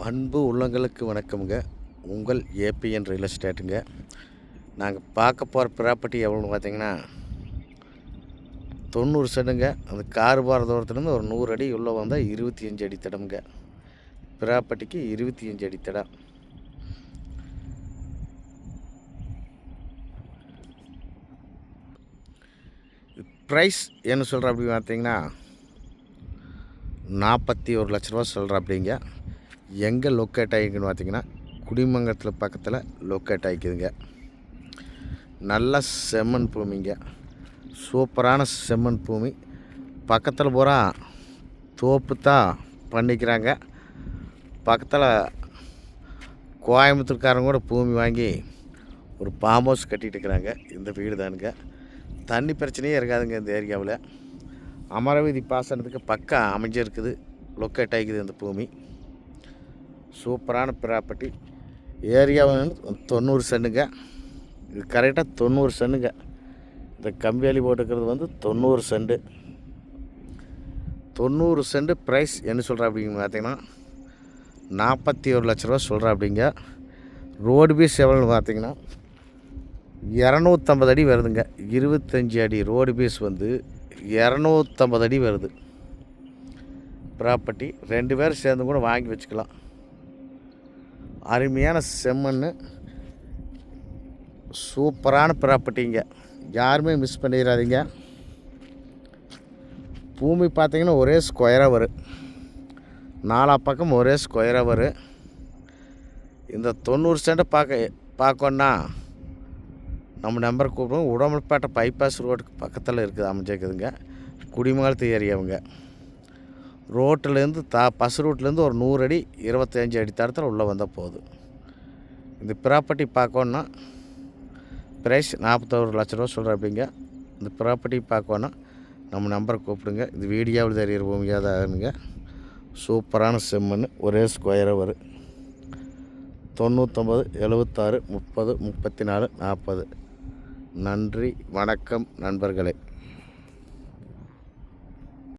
அன்பு உள்ளங்களுக்கு வணக்கம்ங்க. உங்கள் ஏபிஎன் ரியல் எஸ்டேட்டுங்க. நாங்கள் பார்க்க போகிற ப்ராப்பர்ட்டி எவ்வளோன்னு பார்த்தீங்கன்னா 90 சென்ட்டுங்க. அந்த கார் போகிற தூரத்துலேருந்து ஒரு 100 அடி உள்ளே வந்தால் 25 அடி தடம்ங்க. ப்ராப்பர்ட்டிக்கு 25 அடி தடம். ப்ரைஸ் என்ன சொல்கிற அப்படி பார்த்தீங்கன்னா 41 லட்ச ரூபா சொல்கிற அப்படிங்க. எங்கே லொக்கேட் ஆகிக்குன்னு பார்த்தீங்கன்னா குடிமங்கலத்தில் பக்கத்தில் லொக்கேட் ஆகிக்குதுங்க. நல்ல செம்மண் பூமிங்க, சூப்பரான செம்மண் பூமி. பக்கத்தில் பூரா தோப்பு தான் பண்ணிக்கிறாங்க. பக்கத்தில் கோயம்புத்தூர்காரங்க கூட பூமி வாங்கி ஒரு ஃபார்ம் ஹவுஸ் கட்டிகிட்டு இருக்கிறாங்க. இந்த வீடு தானுங்க. தண்ணி பிரச்சனையே இருக்காதுங்க இந்த ஏரியாவில். அமரவீதி பாசனத்துக்கு பக்கம் அமைஞ்சிருக்குது, லொக்கேட் ஆகிக்குது இந்த பூமி. சூப்பரான ப்ராப்பர்ட்டி. ஏரியா வந்து 90 சென்ட்டுங்க. இது கரெக்டாக 90 சென்ட்டுங்க. இந்த கம்பியாளி போட்டுக்கிறது வந்து 90 சென்ட்டு. 90 சென்ட்டு ப்ரைஸ் என்ன சொல்கிறா அப்படிங்க பார்த்தீங்கன்னா 41 லட்ச ரூபா சொல்கிறா அப்படிங்க. ரோடு பீஸ் எவ்வளோன்னு பார்த்தீங்கன்னா 250 அடி வருதுங்க. 25 அடி ரோடு பீஸ் வந்து 250 அடி வருது. ப்ராப்பர்ட்டி 2 பேர் சேர்ந்து கூட வாங்கி வச்சுக்கலாம். அருமையான செம்மண், சூப்பரான ப்ராப்பர்ட்டிங்க. யாருமே மிஸ் பண்ணிடாதீங்க. பூமி பார்த்திங்கன்னா ஒரே ஸ்கொயராக வரும், 4 பக்கம் ஒரே ஸ்கொயராக வரும். இந்த 90 சென்ட்டை பார்க்கணுன்னா நம்ம நம்பர் கூப்பிடுவோம். உடம்புப்பேட்டை பைபாஸ் ரோடுக்கு பக்கத்தில் இருக்குது, அமைஞ்சிருக்குதுங்க. குடிமங்கலத்து ஏரியாவுங்க. ரோட்டிலேருந்து பஸ் ரூட்லேருந்து ஒரு 100 அடி 25 அடி தரத்தில் உள்ளே வந்தால் போதும். இந்த ப்ராப்பர்ட்டி பார்க்கணுன்னா ப்ரைஸ் 41 லட்ச ரூபா சொல்கிற அப்படிங்க. இந்த ப்ராப்பர்ட்டி பார்க்கணுன்னா நம்ம நம்பரை கூப்பிடுங்க. இந்த வீடியோவில் தெரிகிற பூமியாக தான் ஆகுங்க. சூப்பரான செம்மண், ஒரே ஸ்கொயராக வரும். 99 76 30 34 40. நன்றி, வணக்கம் நண்பர்களே.